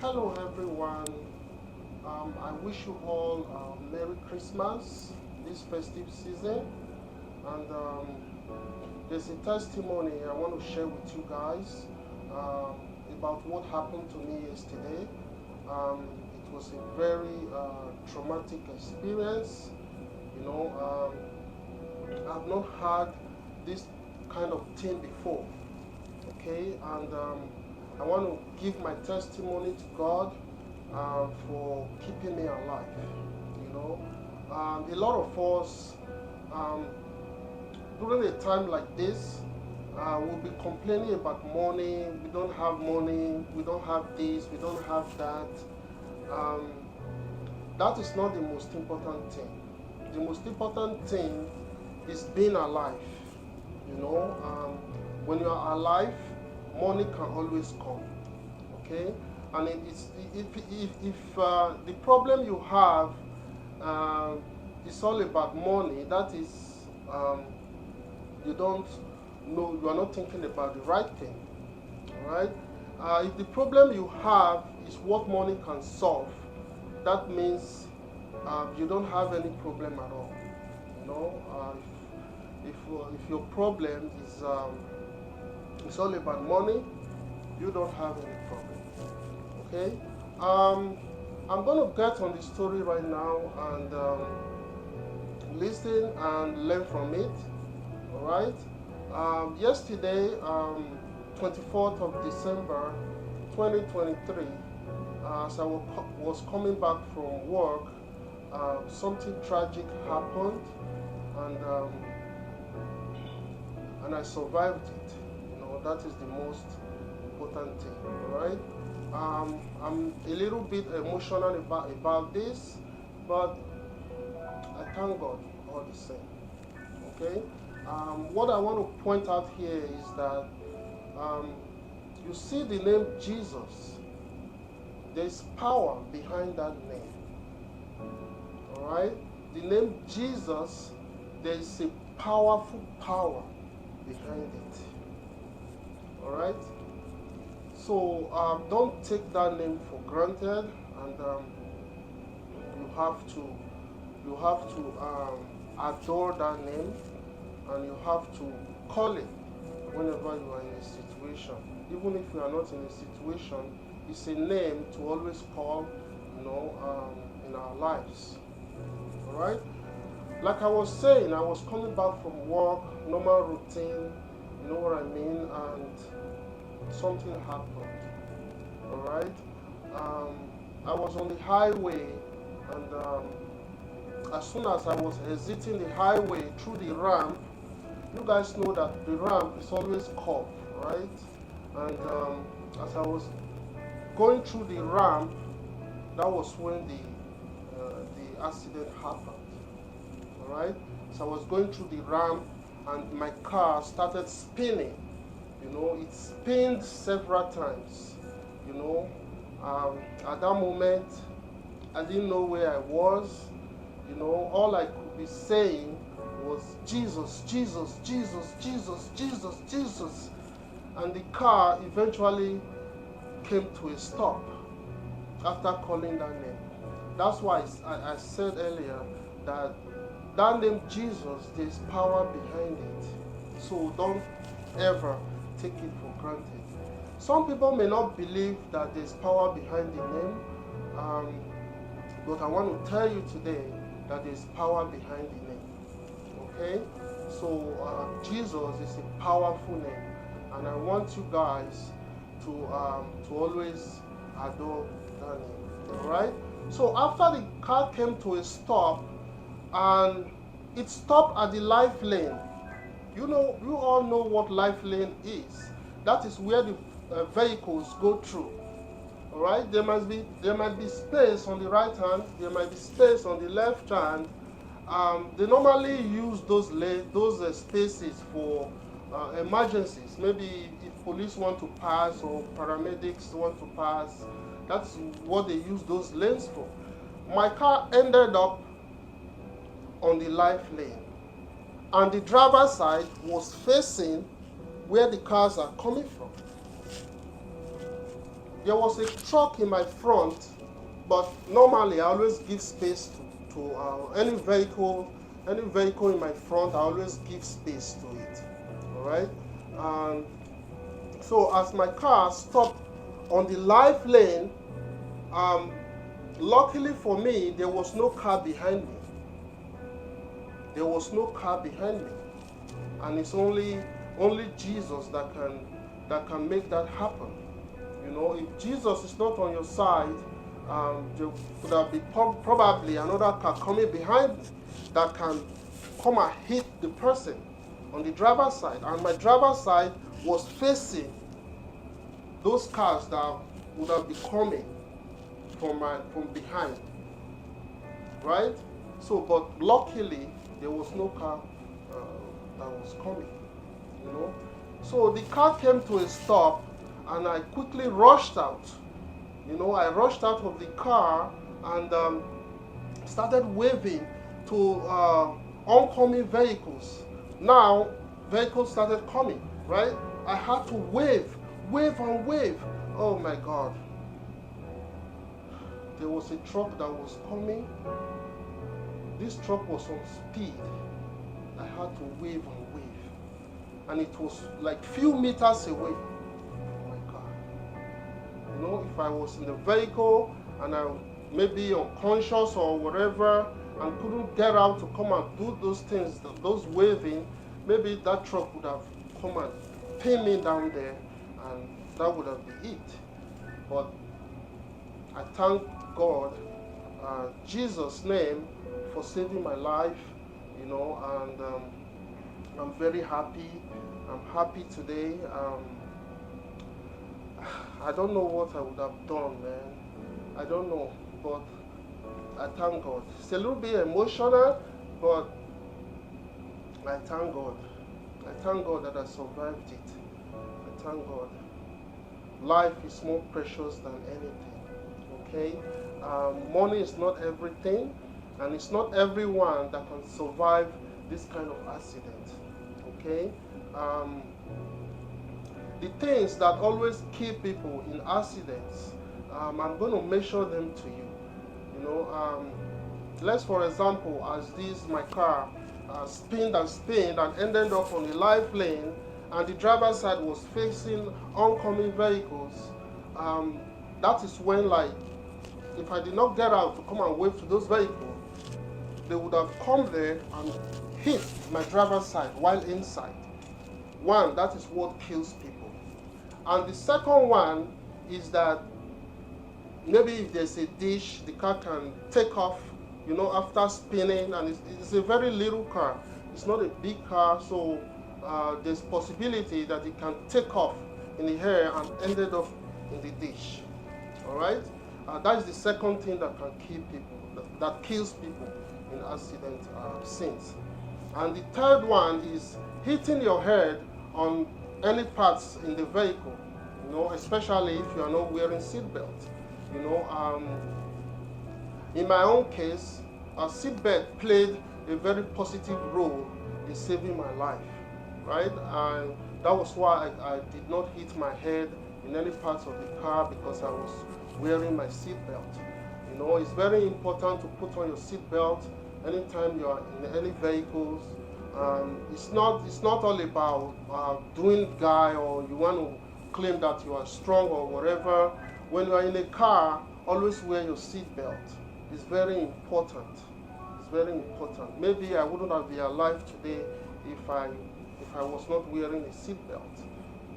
Hello everyone. I wish you all Merry Christmas this festive season. And there's a testimony I want to share with you guys about what happened to me yesterday. It was a very traumatic experience. You know, I've not had this kind of thing before. Okay, and I want to give my testimony to God for keeping me alive. You know, a lot of us um, during a time like this will be complaining about money. We don't have money. We don't have this. We don't have that. Um, that is not the most important thing. The most important thing is being alive. You know, when you are alive, money can always come. Okay, and if the problem you have is all about money, that is you don't know, you are not thinking about the right thing. All right. If the problem you have is what money can solve, that means you don't have any problem at all. You know, if your problem is it's all about money, you don't have any problem. Okay. I'm going to get on the story right now and listen and learn from it. All right. Yesterday, 24th of December, 2023, as I was coming back from work, something tragic happened, and I survived it. You know, that is the most important thing. All right. I'm a little bit emotional about this, but I thank God all the same. Okay. What I want to point out here is that you see the name Jesus. There is power behind that name. All right. The name Jesus, there is a powerful power behind it. All right. So don't take that name for granted, and you have to adore that name, and you have to call it whenever you are in a situation. Even if you are not in a situation, it's a name to always call, you know, in our lives. All right. Like I was saying, I was coming back from work, normal routine, you know what I mean, and something happened. All right. I was on the highway, and as soon as I was exiting the highway through the ramp, you guys know that the ramp is always curved, right? And as I was going through the ramp, that was when the accident happened. All right. So I was going through the ramp, and my car started spinning. You know, it spinned several times. You know, at that moment, I didn't know where I was. You know, all I could be saying was Jesus, Jesus, Jesus, Jesus, Jesus, Jesus. And the car eventually came to a stop after calling that name. That's why I said earlier that that name Jesus, there's power behind it. So don't ever take it for granted. Some people may not believe that there's power behind the name, but I want to tell you today that there's power behind the name. Okay? So Jesus is a powerful name, and I want you guys to always adore that name. All right? So after the car came to a stop, and it stopped at the life lane. You know, you all know what life lane is. That is where the vehicles go through. All right, there might be space on the right hand, there might be space on the left hand. They normally use those spaces for emergencies. Maybe if police want to pass or paramedics want to pass, that's what they use those lanes for. My car ended up on the life lane, and the driver's side was facing where the cars are coming from. there was a truck in my front, but normally I always give space to any vehicle in my front. I always give space to it. All right. And so as my car stopped on the live lane, um, luckily for me, there was no car behind me. There was no car behind me, and it's only Jesus that can make that happen. You know, if Jesus is not on your side, there could have been probably another car coming behind me that can come and hit the person on the driver's side, and my driver's side was facing those cars that would have been coming from behind, right? So, but luckily there was no car that was coming, you know. So the car came to a stop, and I quickly rushed out. You know, I rushed out of the car and started waving to oncoming vehicles. Now, vehicles started coming, right? I had to wave and wave. Oh my God. There was a truck that was coming. This truck was on speed. I had to wave and wave. And it was like few meters away. Oh my God. You know, if I was in the vehicle and I maybe unconscious or whatever and couldn't get out to come and do those things, those waving, maybe that truck would have come and pinned me down there, and that would have been it. But I thank God, Jesus' name, for saving my life, you know, and I'm very happy. I'm happy today. I don't know what I would have done, man. I don't know, but I thank God. It's a little bit emotional, but I thank God. I thank God that I survived it. I thank God. Life is more precious than anything, okay? Money is not everything, and it's not everyone that can survive this kind of accident, okay? The things that always kill people in accidents, I'm going to measure them to you. You know, let's for example, as this my car spinned and ended up on the live lane, and the driver's side was facing oncoming vehicles. That is when, like, if I did not get out to come and wave to those vehicles, they would have come there and hit my driver's side while inside. One, that is what kills people. And the second one is that maybe if there's a ditch, the car can take off, you know, after spinning, and it's a very little car. It's not a big car, so there's possibility that it can take off in the air and ended up in the ditch. All right? That is the second thing that can kill people, that kills people in accident scenes. And the third one is hitting your head on any parts in the vehicle, you know, especially if you are not wearing seatbelt. You know, in my own case, a seatbelt played a very positive role in saving my life, right? And that was why I did not hit my head in any parts of the car, because I was wearing my seatbelt. You know, it's very important to put on your seatbelt anytime you are in any vehicles. It's not all about doing guy, or you want to claim that you are strong or whatever. When you are in a car, always wear your seatbelt. It's very important. It's very important. Maybe I wouldn't have been alive today if I was not wearing a seatbelt.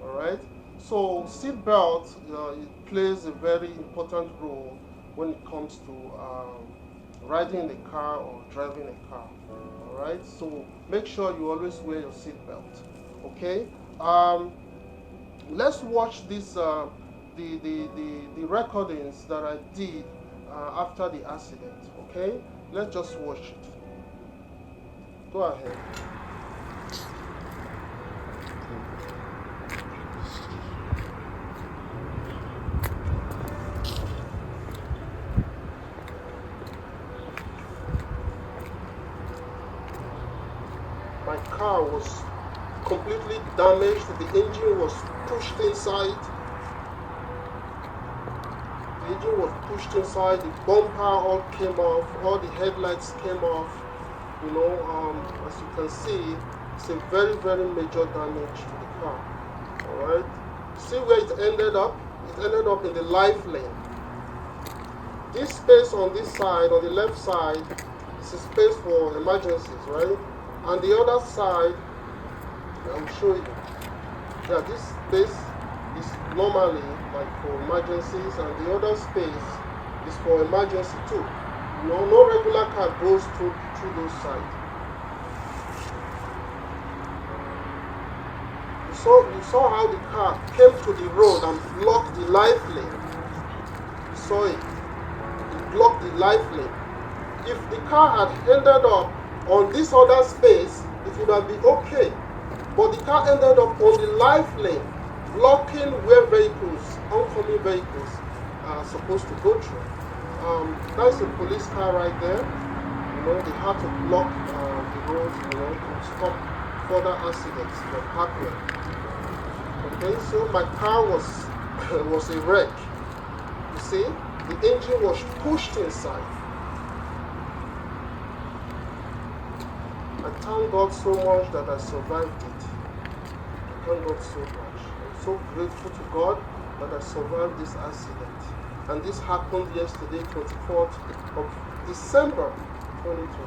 All right. So seatbelt it plays a very important role when it comes to riding in a car or driving a car. All right. So make sure you always wear your seatbelt. Okay. Let's watch this. The recordings that I did after the accident, okay? Let's just watch it. Go ahead. My car was completely damaged. The engine was pushed inside. The engine was pushed inside, the bumper all came off, all the headlights came off. As you can see, it's a very, very major damage to the car. Alright? See where it ended up? It ended up in the life lane. This space on this side, on the left side, is a space for emergencies, right? And the other side, I'll show you. Yeah, this space is normally like for emergencies, and the other space is for emergency too. No regular car goes through those sides. You saw how the car came to the road and blocked the life lane. You saw it. It blocked the life lane. If the car had ended up on this other space, it would have been okay. But the car ended up on the life lane, blocking where oncoming vehicles are supposed to go through. That's a police car right there. They had to block the road, to stop further accidents from happening. Okay, so my car was a wreck. You see, the engine was pushed inside. I thank God so much that I survived it. I thank God so much. I'm so grateful to God that I survived this accident. And this happened yesterday, 24th of December 2023.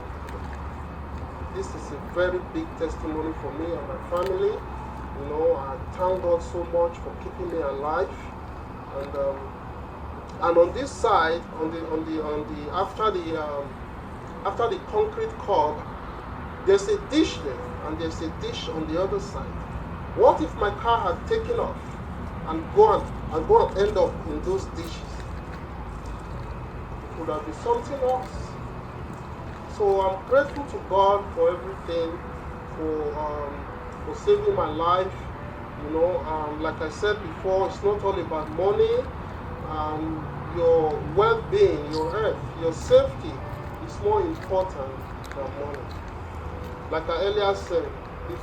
This is a very big testimony for me and my family. I thank God so much for keeping me alive. And on this side, after the concrete curb, there's a ditch there, and there's a ditch on the other side. What if my car had taken off and go and end up in those ditches? It would have been something else. So I'm grateful to God for everything, for saving my life. Like I said before, it's not all about money. Your well-being, your health, your safety is more important than money. Like I earlier said, if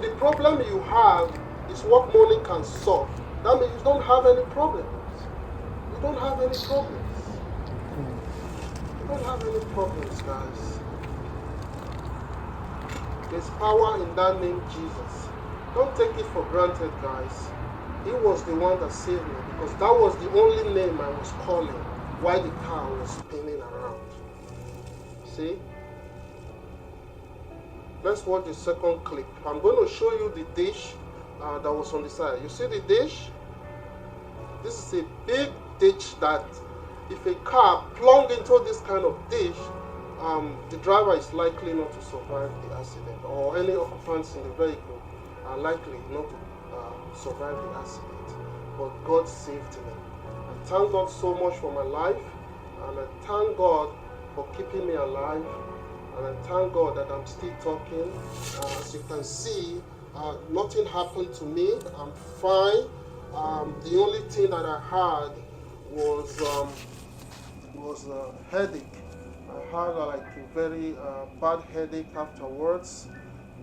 the problem you have is what money can solve, that means you don't have any problems. You don't have any problems. You don't have any problems, guys. There's power in that name, Jesus. Don't take it for granted, guys. He was the one that saved me, because that was the only name I was calling while the car was spinning around. See? Let's watch the second clip. I'm going to show you the dish that was on the side. You see the dish? This is a big ditch that if a car plunged into this kind of ditch, the driver is likely not to survive the accident, or any occupants in the vehicle are likely not to survive the accident. But God saved me. I thank God so much for my life, and I thank God for keeping me alive. And I thank God that I'm still talking. As you can see, nothing happened to me. I'm fine. The only thing that I had was a headache. I had like a very bad headache afterwards,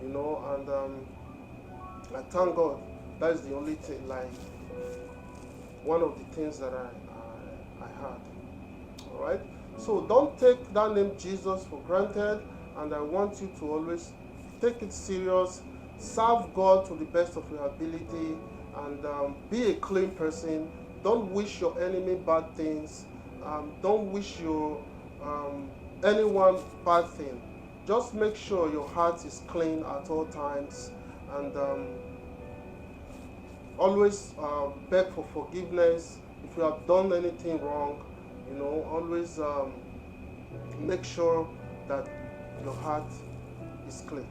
and I thank God. That is the only thing, like one of the things that I had. All right. So don't take that name Jesus for granted, and I want you to always take it serious, serve God to the best of your ability, and be a clean person. Don't wish your enemy bad things. Don't wish anyone bad thing. Just make sure your heart is clean at all times, and always beg for forgiveness if you have done anything wrong. Always make sure that your heart is clean,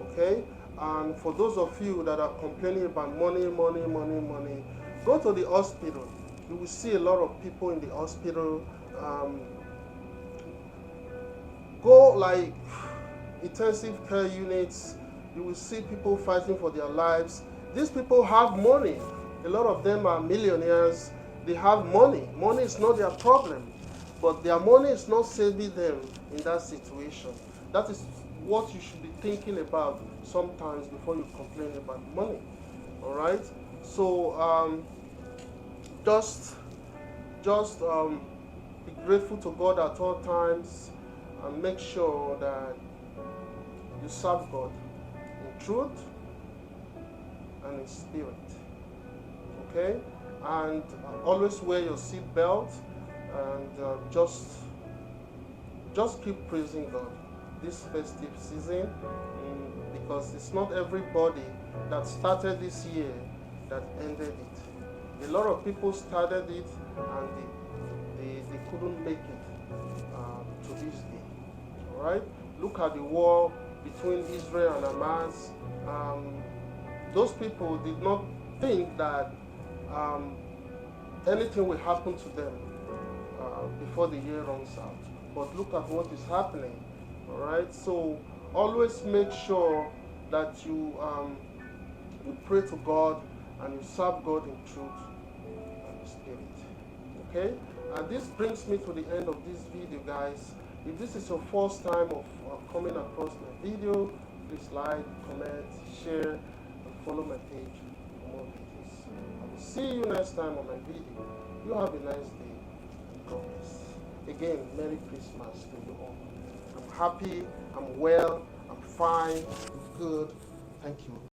okay? And for those of you that are complaining about money, go to the hospital. You will see a lot of people in the hospital. Go like intensive care units. You will see people fighting for their lives. These people have money. A lot of them are millionaires. They have money. Money is not their problem, but their money is not saving them in that situation. That is what you should be thinking about sometimes before you complain about money. All right? So just Just be grateful to God at all times and make sure that you serve God in truth and in spirit. Okay? And always wear your seat belt and just keep praising God this festive season, because it's not everybody that started this year that ended it. A lot of people started it and they couldn't make it to this day. All right? Look at the war between Israel and Hamas. Those people did not think that um, anything will happen to them before the year runs out. But look at what is happening. All right? So always make sure that you pray to God and you serve God in truth and in spirit. Okay? And this brings me to the end of this video, guys. If this is your first time of coming across my video, please like, comment, share, and follow my page for more videos. I will see you next time on my video. You have a nice day. God bless. Again, Merry Christmas to you all. I'm happy, I'm well, I'm fine, I'm good. Thank you.